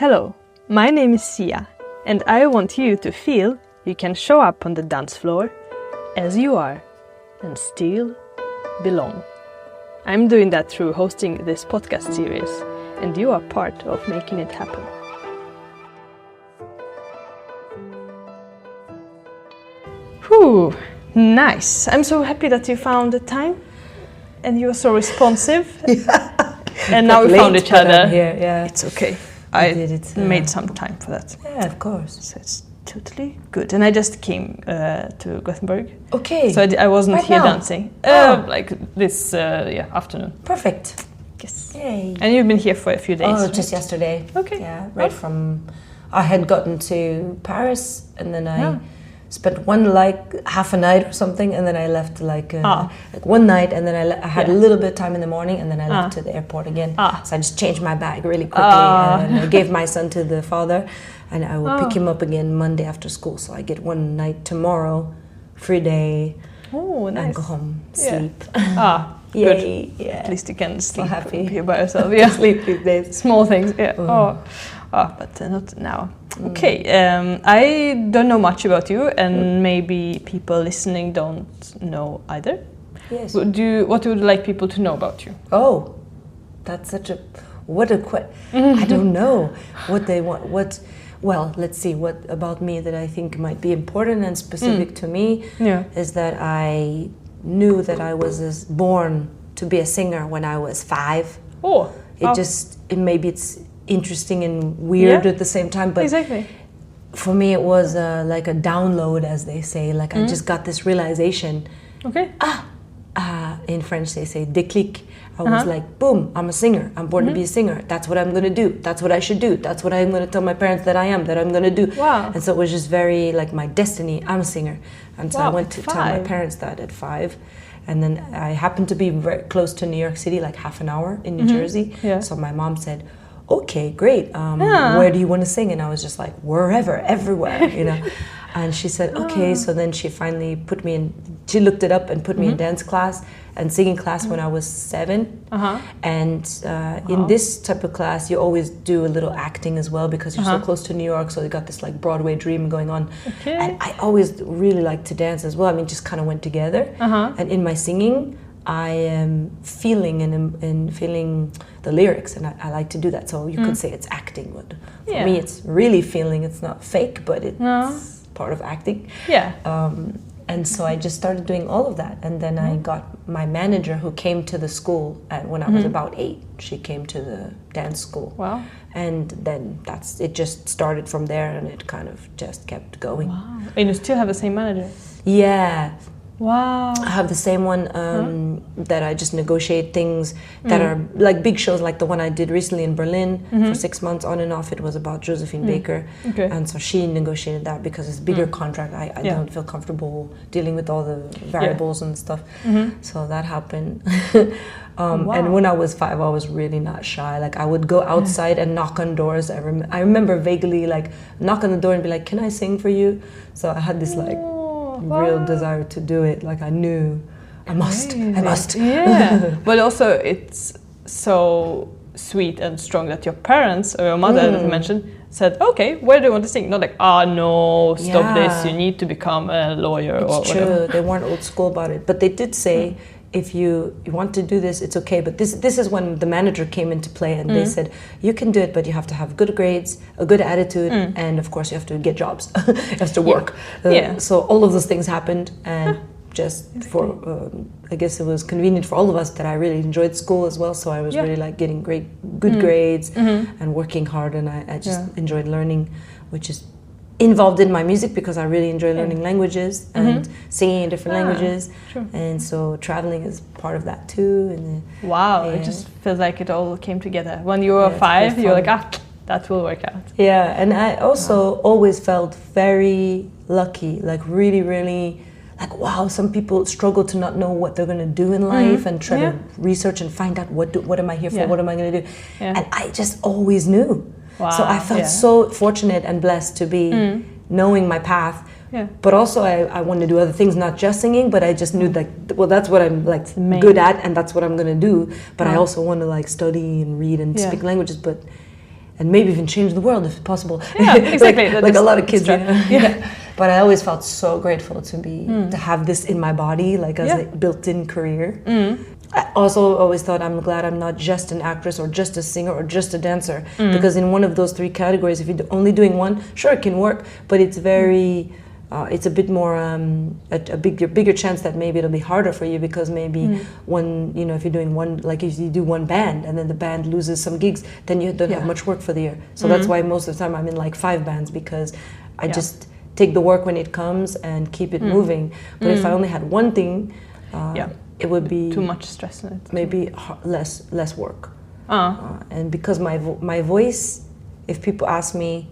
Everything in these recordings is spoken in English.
Hello, my name is Sia, and I want you to feel you can show up on the dance floor as you are and still belong. I'm doing that through hosting this podcast series, and you are part of making it happen. Whew, nice. I'm so happy that you found the time and you were so responsive. Yeah. And now we found each other. Here, yeah. It's okay. I did it, made some time for that. Yeah, of course. So it's totally good. And I just came to Gothenburg. Okay. So I wasn't Right here now? dancing. Like this afternoon. Perfect. Yes. Yay. And you've been here for a few days. Oh, right? just yesterday. Okay. Yeah, right from... I had gotten to Paris and then I spent half a night or something, and then I left like one night, and then I had a little bit of time in the morning, and then I left to the airport again. So I just changed my bag really quickly, and I gave my son to the father, and I will pick him up again Monday after school. So I get one night tomorrow, free day, and go home, sleep. Good. Yay, yeah. At least you can sleep happy. here by yourself. Yeah. Sleep these days. Small things. Yeah. But not now. Okay. I don't know much about you, and maybe people listening don't know either. Yes. What would you like people to know about you? Oh, that's such a I don't know what they want. Well, let's see what about me that I think might be important and specific to me is that I knew that I was born to be a singer when I was 5. Maybe it's interesting and weird at the same time, but exactly. For me it was like a download, as they say. Like I just got this realization. Okay. In French they say déclic. I was like, boom, I'm a singer. I'm born to be a singer. That's what I'm going to do. That's what I should do. That's what I'm going to tell my parents that I'm going to do. Wow. And so it was just very like my destiny. I'm a singer. And so I went to tell my parents that at 5. And then I happened to be very close to New York City, like half an hour in New Jersey. Yeah. So my mom said, okay, great. Where do you want to sing? And I was just like, wherever, everywhere, you know. And she said, okay. So then she finally put me in, she looked it up and put me in dance class and singing class when I was 7. And in this type of class, you always do a little acting as well because you're so close to New York. So you got this like Broadway dream going on. Okay. And I always really liked to dance as well. I mean, just kind of went together. And in my singing, I am feeling and feeling the lyrics, and I like to do that. So you could say it's acting, but for me, it's really feeling. It's not fake, but it's part of acting. Yeah. And so I just started doing all of that, and then I got my manager who came to the school when I was about 8. She came to the dance school. Wow. And then it just started from there, and it kind of just kept going. Wow. And you still have the same manager? Yeah. Wow. I have the same one that I just negotiate things that are like big shows, like the one I did recently in Berlin for 6 months on and off. It was about Josephine Baker. Okay. And so she negotiated that because it's a bigger contract. I don't feel comfortable dealing with all the variables and stuff. So that happened. And when I was 5, I was really not shy. Like I would go outside and knock on doors. I remember vaguely like knock on the door and be like, can I sing for you? So I had this like real desire to do it. Like I knew I must. Yeah. But also it's so sweet and strong that your parents or your mother that you mentioned said, okay, where do you want to sing? Not like, no, stop this, you need to become a lawyer. It's true. Whatever. They weren't old school about it, but they did say if you want to do this, it's okay. But this is when the manager came into play, and they said, you can do it, but you have to have good grades, a good attitude, and of course you have to get jobs. You have to work. So all of those things happened, and just I guess it was convenient for all of us that I really enjoyed school as well. So I was really like getting good grades and working hard, and I just enjoyed learning, which is involved in my music because I really enjoy learning languages and singing in different languages. True. And so traveling is part of that too. And it just feels like it all came together. When you were 5, you were like, that will work out. Yeah, and I also always felt very lucky, like really, really, like wow, some people struggle to not know what they're going to do in life and try to research and find out what am I here for, what am I going to do. And I just always knew. Wow. So I felt so fortunate and blessed to be knowing my path. Yeah. But also I wanted to do other things, not just singing, but I just knew like, well, that's what I'm like good at and that's what I'm going to do. But I also want to like study and read and speak languages. But and maybe even change the world if possible. Yeah, exactly. like a lot of kids. Yeah. But I always felt so grateful to have this in my body, like as a built-in career. I also always thought, I'm glad I'm not just an actress or just a singer or just a dancer, because in one of those three categories, if you're only doing one, sure, it can work, but it's very, it's a bit more, a bigger chance that maybe it'll be harder for you, because maybe one, you know, if you're doing one, like if you do one band and then the band loses some gigs, then you don't have much work for the year. So that's why most of the time I'm in like 5 bands, because I just take the work when it comes and keep it moving. But if I only had one thing, it would be too much stress in it. Maybe less work. And because my voice, if people ask me,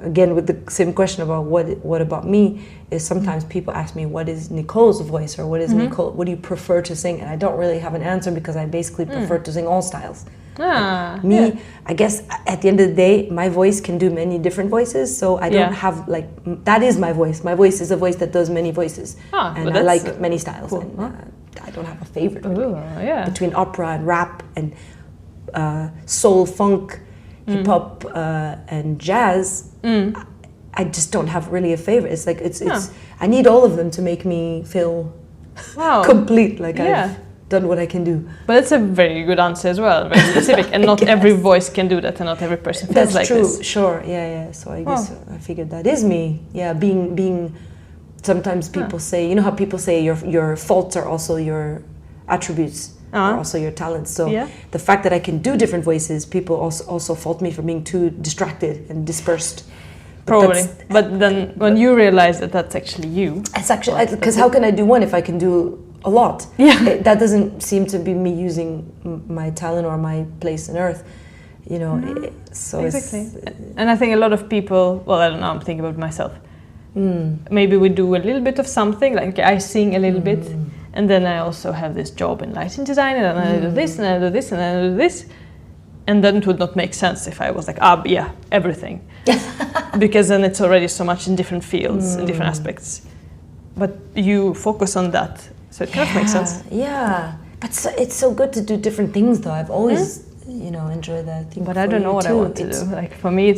again with the same question about what about me, is sometimes people ask me, what is Nicolle's voice, or what is Nicolle, what do you prefer to sing? And I don't really have an answer, because I basically prefer to sing all styles. I guess at the end of the day, my voice can do many different voices, so I don't have like, that is my voice. My voice is a voice that does many voices, and I like many styles. Cool. And, I don't have a favorite. Ooh, between opera and rap and soul, funk, hip hop and jazz. I just don't have really a favorite. It's like it's I need all of them to make me feel complete, like I've done what I can do. But it's a very good answer as well, very specific, and not every voice can do that, and not every person feels That's like true. this. Sure, So I guess I figured that is me. Yeah, being. Sometimes people say, you know how people say your faults are also your attributes, are also your talents. So the fact that I can do different voices, people also fault me for being too distracted and dispersed. Probably. But then when you realize that that's actually you. It's actually, because how can I do one if I can do a lot? That doesn't seem to be me using my talent or my place on earth. You know, so exactly. And I think a lot of people, well, I don't know, I'm thinking about myself. Maybe we do a little bit of something, like I sing a little bit, and then I also have this job in lighting design, and then I do this, and I do this, and I do this, and then it would not make sense if I was like, everything, because then it's already so much in different fields, in different aspects. But you focus on that, so it kind of makes sense. Yeah, but it's so good to do different things, though. I've always, enjoyed that thing. But I don't know what I want to do. Like for me,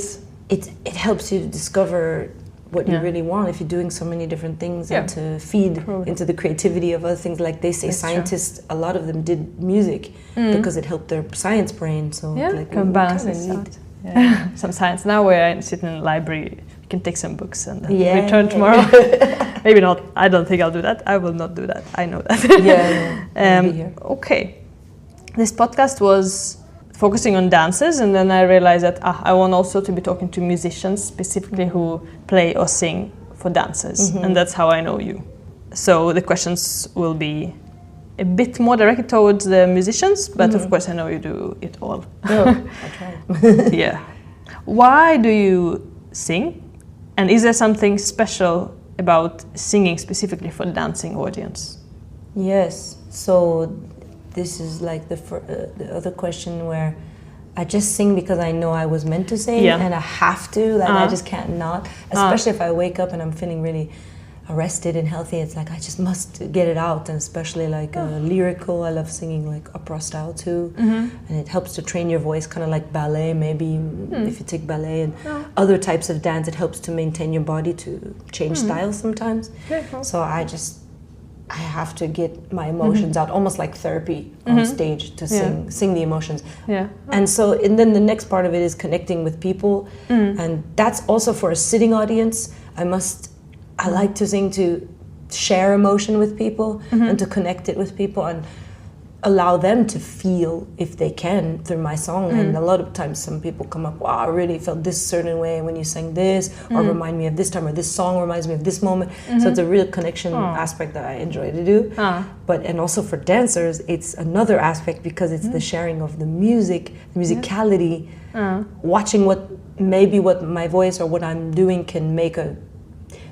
it helps you to discover what you really want if you're doing so many different things, and to feed into the creativity of other things. Like they say, scientists, a lot of them did music because it helped their science brain. So can balance this out. Some science. Now we're sitting in the library, we can take some books and then return tomorrow. Maybe not. I don't think I'll do that. I will not do that. I know that. Okay. This podcast was focusing on dances, and then I realized that I want also to be talking to musicians, specifically who play or sing for dancers, and that's how I know you. So the questions will be a bit more directed towards the musicians, but of course I know you do it all. I try. Why do you sing, and is there something special about singing specifically for the dancing audience? Yes, so this is like the other question where I just sing because I know I was meant to sing, and I have to, like I just can't not, especially if I wake up and I'm feeling really rested and healthy. It's like I just must get it out, and especially like lyrical. I love singing like opera style too, and it helps to train your voice, kind of like ballet. Maybe if you take ballet and other types of dance, it helps to maintain your body to change styles sometimes. So I have to get my emotions out, almost like therapy on stage, to sing the emotions. And then the next part of it is connecting with people, and that's also for a sitting audience. I like to sing to share emotion with people and to connect it with people and allow them to feel, if they can, through my song. And a lot of times some people come up, wow, I really felt this certain way when you sang this, or remind me of this time, or this song reminds me of this moment. So it's a real connection aspect that I enjoy to do. And also for dancers, it's another aspect, because it's the sharing of the music, the musicality, watching what my voice or what I'm doing can make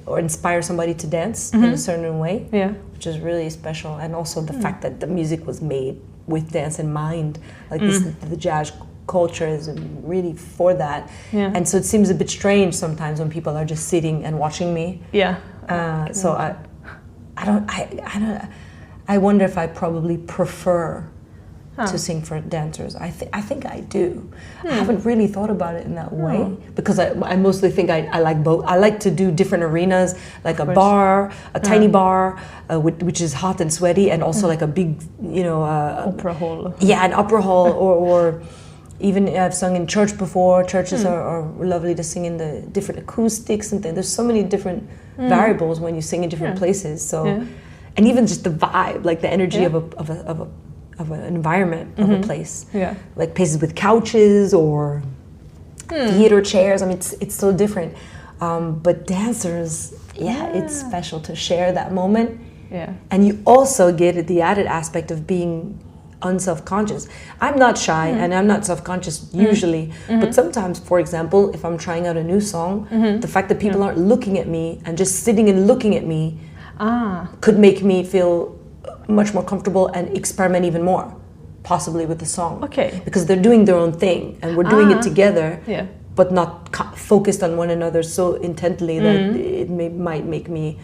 or inspire somebody to dance in a certain way, which is really special. And also the fact that the music was made with dance in mind, like the jazz culture is really for that. And so it seems a bit strange sometimes when people are just sitting and watching me. So I wonder if I probably prefer to sing for dancers. I think I do. I haven't really thought about it in that way because I mostly think I like both. I like to do different arenas, like a bar, a tiny bar, which is hot and sweaty, and also like a big, opera hall. Yeah, an opera hall, or even I've sung in church before. Churches are lovely to sing in, the different acoustics and things. There's so many different variables when you sing in different places. So, and even just the vibe, like the energy of an environment of a place. Yeah. Like places with couches or theater chairs. I mean, it's so different. But dancers, it's special to share that moment. Yeah. And you also get the added aspect of being unself-conscious. I'm not shy and I'm not self-conscious usually, but sometimes, for example, if I'm trying out a new song, the fact that people aren't looking at me and just sitting and looking at me could make me feel much more comfortable and experiment even more, possibly with the song. Okay. Because they're doing their own thing and we're doing it together, but not focused on one another so intently that it might make me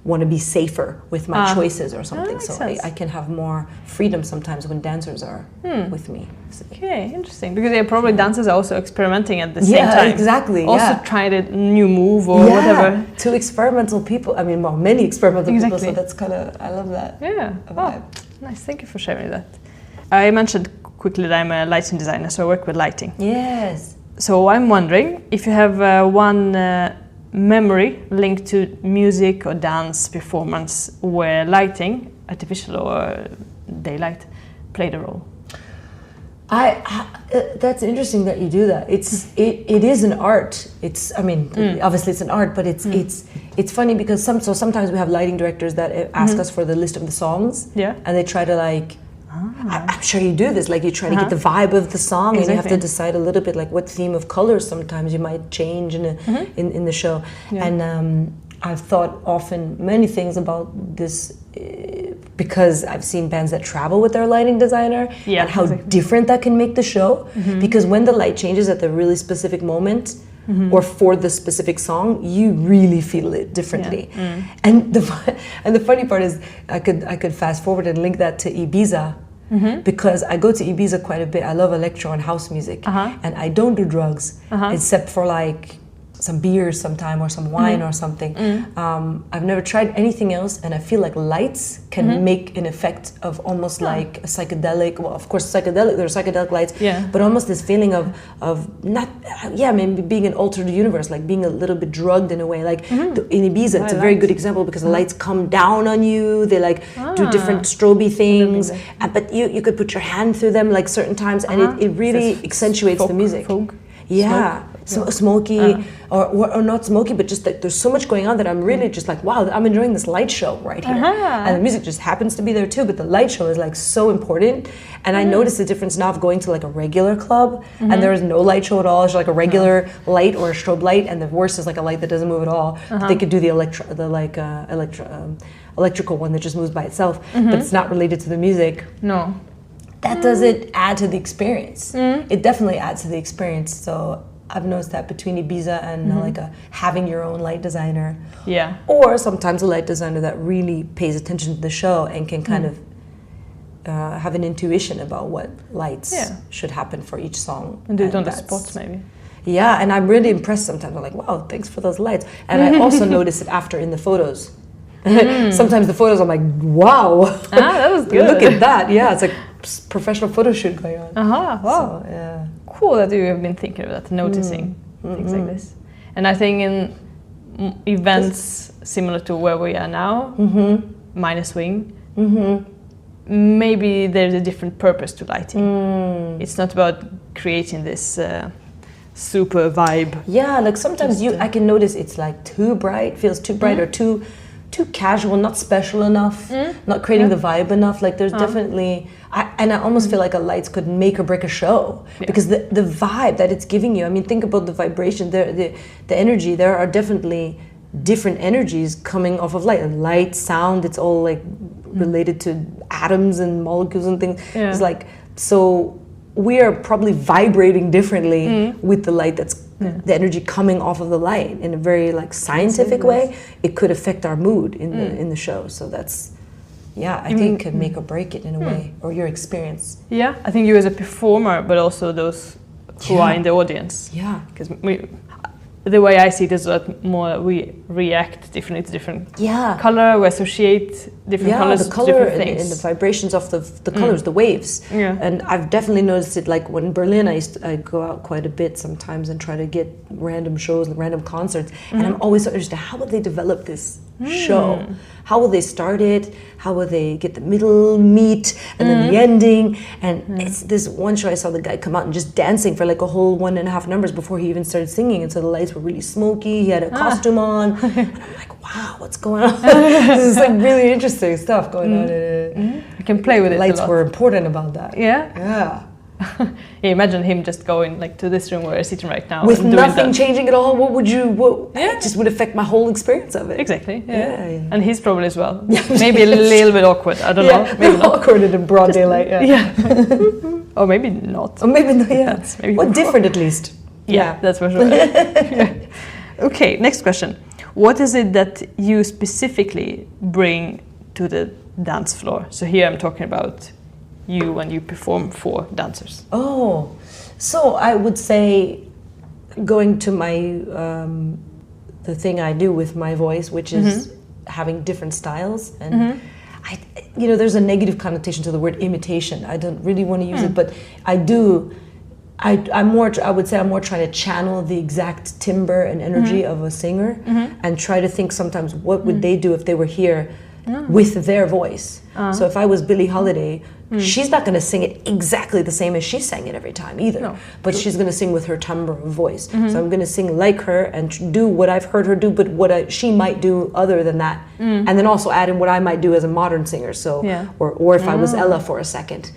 want to be safer with my choices or something. So I can have more freedom sometimes when dancers are with me. So. Okay, interesting. Because probably dancers are also experimenting at the same time. Exactly. Also trying a new move or whatever. Two experimental people. I mean, well, many experimental people. So that's kind of, I love that. Yeah. Oh, nice. Thank you for sharing that. I mentioned quickly that I'm a lighting designer, so I work with lighting. Yes. So I'm wondering if you have one memory linked to music or dance performance where lighting, artificial or daylight, played a role. That's interesting that you do that. It is an art. Obviously it's an art, but it's funny because sometimes we have lighting directors that ask us for the list of the songs, and they try to I'm sure you do this, like you try to get the vibe of the song, and you have to decide a little bit like what theme of colors sometimes you might change in the show. Yeah. And I've thought often many things about this because I've seen bands that travel with their lighting designer and how different that can make the show. Because when the light changes at the really specific moment, or for the specific song, you really feel it differently. And the funny part is, I could fast forward and link that to Ibiza, because I go to Ibiza quite a bit. I love electro and house music, and I don't do drugs except for like some beers sometime or some wine or something. I've never tried anything else, and I feel like lights can make an effect of almost like a psychedelic. Well, of course, there are psychedelic lights, but almost this feeling of not, maybe being an altered universe, like being a little bit drugged in a way. Like in Ibiza, it's a very good example because the lights come down on you. They do different stroby things, but you could put your hand through them like certain times, and it really accentuates the music. Folk. Yeah. So smoky or not smoky, but just that there's so much going on that I'm really just like, wow, I'm enjoying this light show right here. And the music just happens to be there too, but the light show is like so important. And I notice the difference now of going to like a regular club and there is no light show at all. It's like a regular light or a strobe light, and the worst is like a light that doesn't move at all. They could do the electrical one that just moves by itself, but it's not related to the music. No. That doesn't add to the experience. It definitely adds to the experience. So I've noticed that between Ibiza and having your own light designer. Yeah. Or sometimes a light designer that really pays attention to the show and can kind of have an intuition about what lights should happen for each song. And do it on the spot maybe. Yeah, and I'm really impressed sometimes. I'm like, wow, thanks for those lights. And I also notice it after in the photos. Sometimes the photos I'm like, wow. That was good. Look at that. Yeah, it's like professional photo shoot going on. Wow. So, yeah. Cool that you have been thinking of that, noticing things like this. And I think in events similar to where we are now, minus wing, maybe there's a different purpose to lighting. It's not about creating this super vibe. Yeah, like sometimes I can notice it's like too bright, feels too bright or too casual, not special enough, not creating the vibe enough. Like there's definitely, I almost feel like a lights could make or break a show because the vibe that it's giving you. I mean, think about the vibration, the energy. There are definitely different energies coming off of light. And light, sound, it's all like related to atoms and molecules and things. Yeah. It's like, so we are probably vibrating differently with the light that's the energy coming off of the light in a very like scientific way. It could affect our mood in the show. So that's yeah, I think can make or break it in a way, or your experience. Yeah, I think you as a performer, but also those who are in the audience. Yeah. Because the way I see it is that more we react differently to different color, we associate different colors the color to different things. and the vibrations of the colors, the waves. Yeah. And I've definitely noticed it, like when in Berlin, I go out quite a bit sometimes and try to get random shows, random concerts, and I'm always so interested, how will they develop this show? How will they start it? How will they get the middle meat and then the ending? And it's this one show I saw the guy come out and just dancing for like a whole 1.5 numbers before he even started singing, and so the lights were really smoky, he had a costume on, and I'm like, wow, what's going on? This is like really interesting stuff going on. You can play with it. Lights were important about that. Yeah. Yeah, imagine him just going like to this room where I'm sitting right now with nothing changing at all. What would you? It just would affect my whole experience of it. Exactly. Yeah. And his probably as well. Maybe a little bit awkward. I don't know. Maybe not awkward in broad daylight. Yeah. Or maybe not. Or maybe not. Yeah. Maybe different at least. Yeah, that's for sure. Okay. Next question. What is it that you specifically bring to the dance floor? So here I'm talking about you when you perform for dancers. Oh, so I would say going to my the thing I do with my voice, which is having different styles, and there's a negative connotation to the word imitation. I don't really want to use it, but I do. I would say I'm more trying to channel the exact timbre and energy of a singer, and try to think sometimes what would they do if they were here with their voice. So if I was Billie Holiday, she's not going to sing it exactly the same as she sang it every time either, but she's going to sing with her timbre of voice. So I'm going to sing like her and do what I've heard her do, but what she might do other than that, and then also add in what I might do as a modern singer. So or if I was Ella for a second,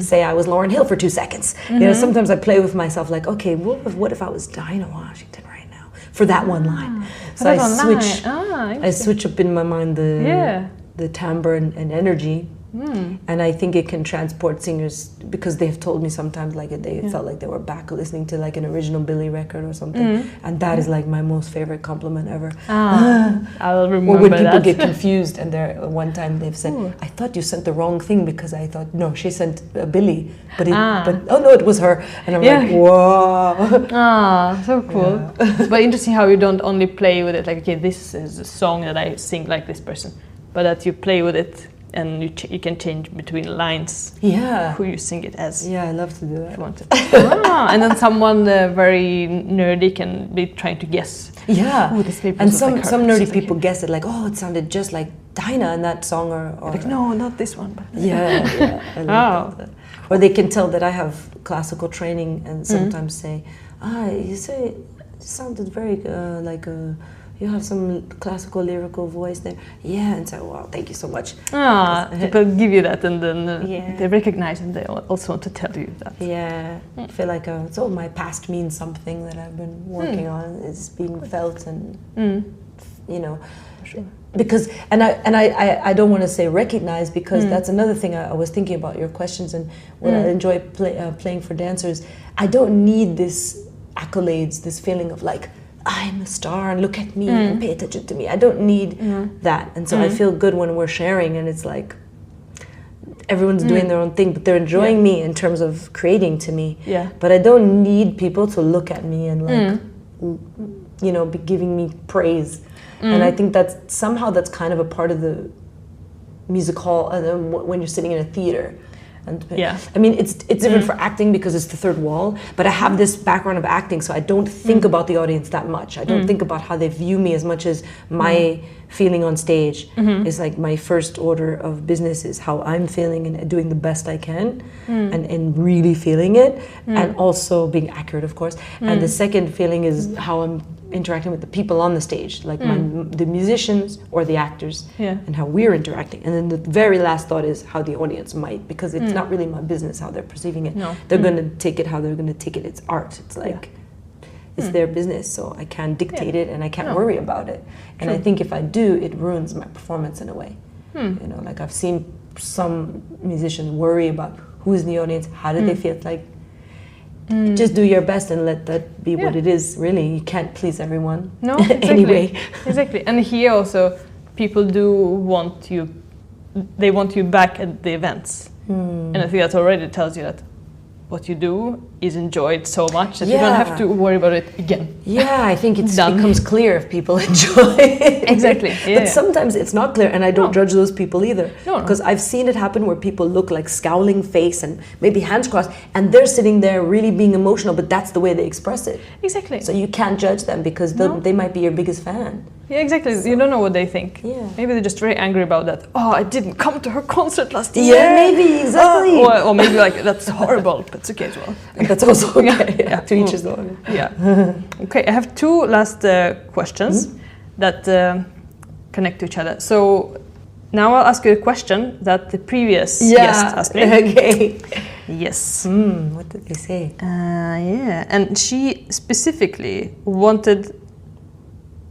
say I was Lauryn Hill for 2 seconds. Sometimes I play with myself like, okay, what if I was Dinah Washington right now for that one line? So I switch up in my mind the timbre and energy. And I think it can transport singers, because they've told me sometimes like they felt like they were back listening to like an original Billie record or something, and that is like my most favorite compliment ever. I'll remember or when that. people get confused and one time they've said, I thought you sent the wrong thing, because I thought no, she sent Billie, but oh no, it was her, and I'm like, whoa. So cool. But interesting how you don't only play with it like, okay, this is a song that I sing like this person, but that you play with it. And you can change between lines who you sing it as. Yeah, I love to do that. If you want to. And then someone very nerdy can be trying to guess. Yeah, and some nerdy people guess it like, oh, it sounded just like Dinah in that song, or like, no, not this one. But I love that. Or they can tell that I have classical training and sometimes say, you say it sounded very like a... You have some classical lyrical voice there. Yeah, and so, wow, thank you so much. People give you that, and then they recognize, and they also want to tell you that. Yeah, I feel like my past means something that I've been working on is being felt, and Sure. Because I don't want to say recognize, because that's another thing I was thinking about your questions and what I enjoy playing for dancers. I don't need this accolades, this feeling of like, I'm a star and look at me and pay attention to me. I don't need that. And so I feel good when we're sharing, and it's like everyone's doing their own thing, but they're enjoying me in terms of creating to me. Yeah. But I don't need people to look at me and like, be giving me praise. And I think that's kind of a part of the music hall when you're sitting in a theater. I mean, it's different for acting because it's the third wall, but I have this background of acting, so I don't think about the audience that much. I don't think about how they view me as much as my feeling on stage is like my first order of business is how I'm feeling and doing the best I can and really feeling it and also being accurate, of course. And the second feeling is how I'm interacting with the people on the stage, like the musicians or the actors, and how we're interacting. And then the very last thought is how the audience might, because it's not really my business how they're perceiving it. No. They're going to take it how they're going to take it. It's art. It's like it's their business, so I can't dictate it and I can't worry about it. And I think if I do, it ruins my performance in a way. Like I've seen some musicians worry about who's in the audience, how do they feel, like just do your best and let that be what it is. Really, you can't please everyone. No, exactly. Anyway. Exactly. And here also, people do want you they want you back at the events. And I think that already tells you that what you do is enjoyed so much that you don't have to worry about it again. Yeah, I think it becomes clear if people enjoy it. Exactly. Yeah, but sometimes it's not clear, and I don't judge those people either. No. Because I've seen it happen where people look like scowling face and maybe hands crossed, and they're sitting there really being emotional, but that's the way they express it. Exactly. So you can't judge them because they might be your biggest fan. Yeah, exactly. So, you don't know what they think. Yeah. Maybe they're just very angry about that. Oh, I didn't come to her concert last year. Yeah, maybe, exactly. Or maybe like, that's horrible, but it's okay as well. That's also okay. Yeah. To each his own. Yeah. Okay, I have two last questions that connect to each other. So now I'll ask you a question that the previous guest asked me. Okay. Yes. What did they say? Yeah, and she specifically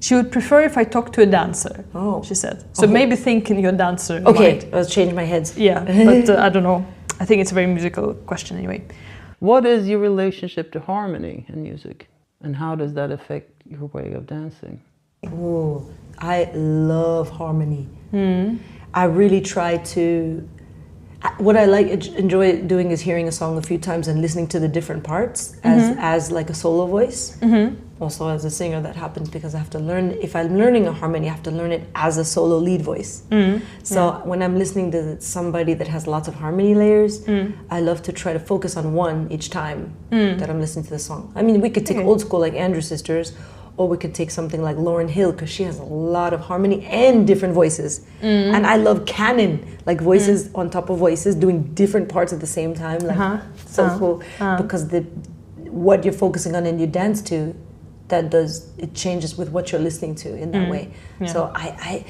she would prefer if I talk to a dancer, she said. So maybe think in your dancer mind. I'll change my head. Yeah, but I don't know. I think it's a very musical question anyway. What is your relationship to harmony in music? And how does that affect your way of dancing? Oh, I love harmony. I really try to... What I enjoy doing is hearing a song a few times and listening to the different parts as like a solo voice. Also as a singer, that happens because I have to learn, if I'm learning a harmony, I have to learn it as a solo lead voice. So when I'm listening to somebody that has lots of harmony layers, I love to try to focus on one each time that I'm listening to the song. I mean, we could take old school like Andrew Sisters, or we could take something like Lauryn Hill, because she has a lot of harmony and different voices. And I love canon, like voices on top of voices, doing different parts at the same time. Like, so cool. Because what you're focusing on and you dance to, it changes with what you're listening to in that way. So I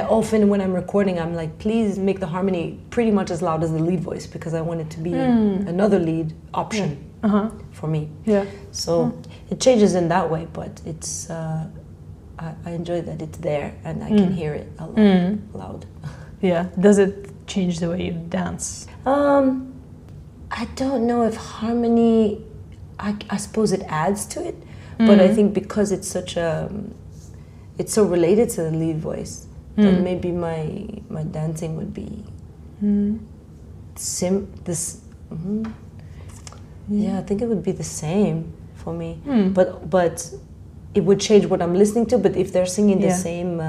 often, when I'm recording, I'm like, please make the harmony pretty much as loud as the lead voice, because I want it to be another lead option for me. So it changes in that way, but it's I enjoy that it's there and I can hear it a lot loud. Yeah. Does it change the way you dance? I don't know if harmony, I suppose it adds to it. But I think because it's it's so related to the lead voice, that maybe my dancing would be yeah, I think it would be the same for me. But it would change what I'm listening to. But if they're singing the same,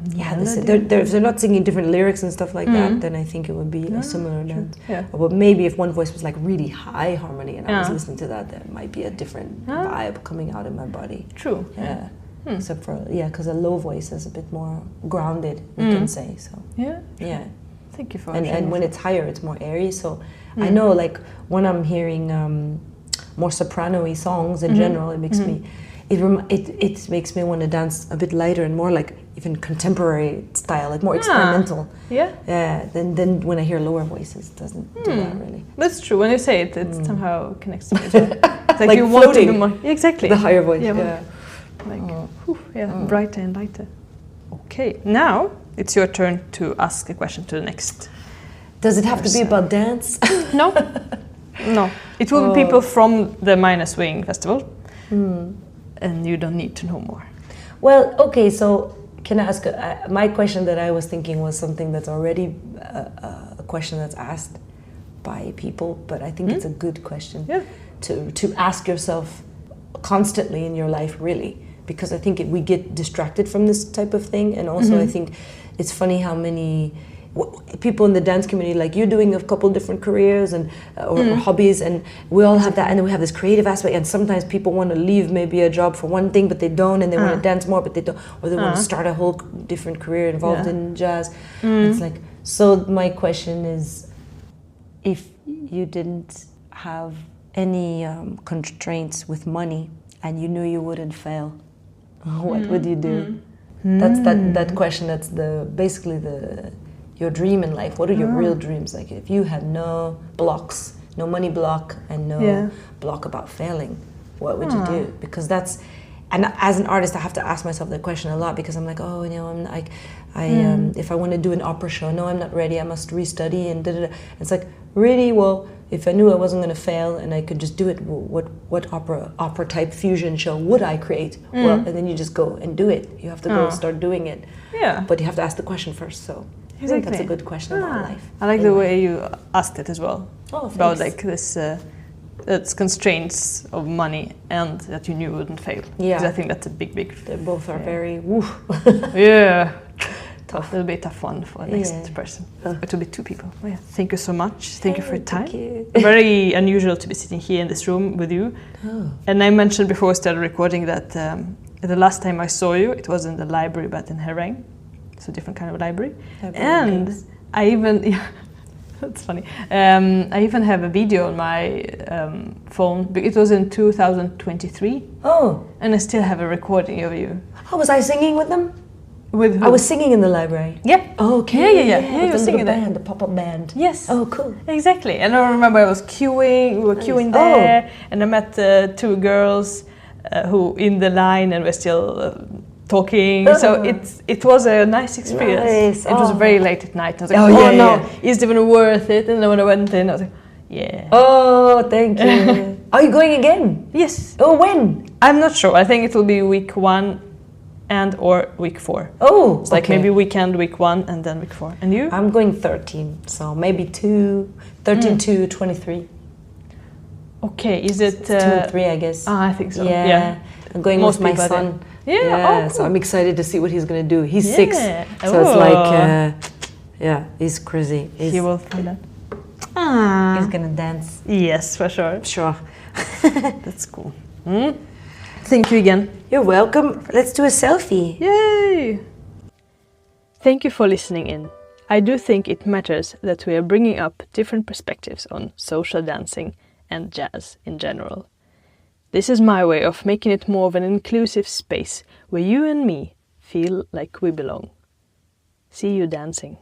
if they're not singing different lyrics and stuff like that, then I think it would be a similar dance. But maybe if one voice was like really high harmony and I was listening to that, there might be a different vibe coming out in my body. True. Yeah. Except for because a low voice is a bit more grounded, we can say. So yeah. Thank you for and when it's higher, it's more airy. So I know, like when I'm hearing more soprano-y songs in general, it makes me. It makes me want to dance a bit lighter and more like even contemporary style, like more experimental. Then when I hear lower voices, it doesn't do that really. That's true. When you say it, it somehow connects to me as well. It's like you want to be more, exactly. The higher voice. Brighter and lighter. Okay, now it's your turn to ask a question to the next. Does it have to be about dance? No. It will be people from the Minor Swing Festival. And you don't need to know more. Well, okay, so can I ask, my question that I was thinking was something that's already a question that's asked by people, but I think it's a good question to ask yourself constantly in your life, really, because I think we get distracted from this type of thing, and also I think it's funny how many people in the dance community, like you're doing a couple different careers and or hobbies, and we all have that, and then we have this creative aspect, and sometimes people want to leave maybe a job for one thing but they don't, and they want to dance more but they don't, or they want to start a whole different career involved in jazz. It's like, so my question is, if you didn't have any constraints with money and you knew you wouldn't fail, what would you do? That's that question. That's basically your dream in life. What are your real dreams? Like, if you had no blocks, no money block, and no block about failing, what would you do? Because and as an artist, I have to ask myself that question a lot, because I'm like, oh, I'm like, if I want to do an opera show, no, I'm not ready. I must restudy and da da da. It's like, really? Well, if I knew I wasn't going to fail and I could just do it, what opera type fusion show would I create? Well, and then you just go and do it. You have to go and start doing it. Yeah. But you have to ask the question first. So I think that's a good question about life. I like the way you asked it as well. Oh, thanks. About like this, it's constraints of money and that you knew wouldn't fail. Yeah. Because I think that's a big. They both are very woo. Yeah. Tough. It'll be a tough one for the next person. It will be 2 people. Oh, yeah. Thank you so much. Thank you for your time. Thank you. Very unusual to be sitting here in this room with you. Oh. And I mentioned before we started recording that the last time I saw you, it was in the library, but in Herräng. So different kind of library. And I even, yeah, that's funny. I even have a video on my phone. It was in 2023. Oh. And I still have a recording of you. Oh, was I singing with them? With who? I was singing in the library. Yeah. Oh, okay. Yeah, you were the singing little there. band, the pop-up band. Yes. Oh, cool. Exactly. And I remember I was queuing, we were queuing there, and I met 2 girls who in the line and we're still talking. So it was a nice experience. Nice. It was very late at night. I was like, no, is it even worth it? And then when I went in, I was like, yeah. Oh, thank you. Are you going again? Yes. Oh, when? I'm not sure. I think it will be week 1 and or week 4. Oh, it's like maybe weekend, week 1, and then week 4. And you? I'm going 13, so maybe 13 to 23. Okay, is it... It's 2 and 3, I guess. I think so. Yeah. I'm going with my son. Yeah, so I'm excited to see what he's going to do. He's 6, so it's like, he's crazy. He will find that. He's going to dance. Yes, for sure. Sure. That's cool. Thank you again. You're welcome. Let's do a selfie. Yay! Thank you for listening in. I do think it matters that we are bringing up different perspectives on social dancing and jazz in general. This is my way of making it more of an inclusive space where you and me feel like we belong. See you dancing.